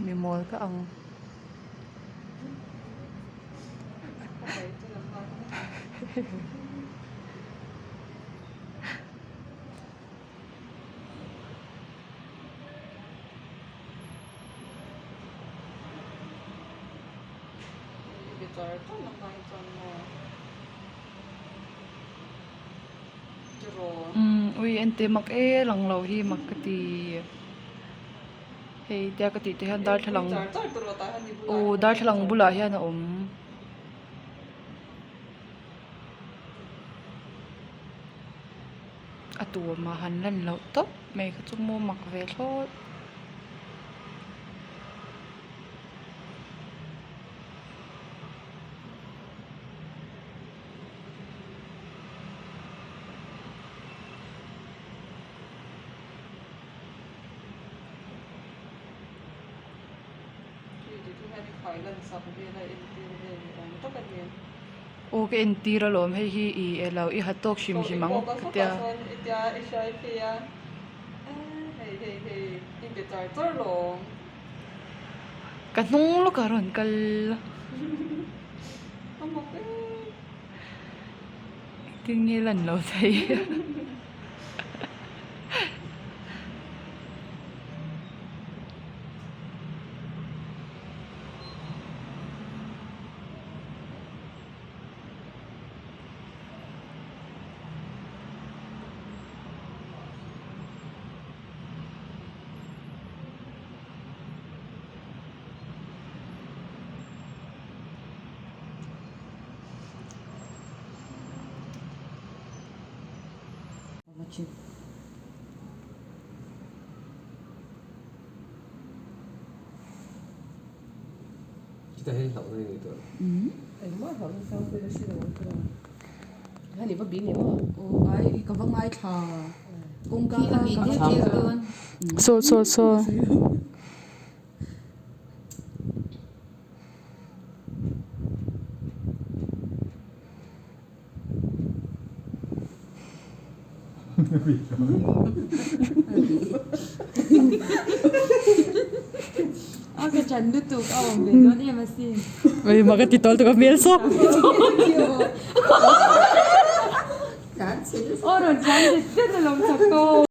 มีมอลก็อัง Ui en te mak e lang lo hi mak ka ti hei te ka ti te han dar thalang o dar thalang bula hian a om a tu ma han lan lo top mai ka chu mo mak ve thot o ke en ti ra lom hei hi I elo I hatok shim shimang tia ka hnung lo ka ron kal tin nge lan lo thai Kita hay hậu này rồi. Ai mà hậu nó sao bây giờ xin lỗi tôi. Hai này bắt biến này mà. Ai cái vắng ai thà. Công ca là bị thế kia luôn. so Cái chân đứt tụt ông về đó đi mà xin. ui ma ka ti tol to ka mel so Ồ rồi chân đứt là lòng chặt cô.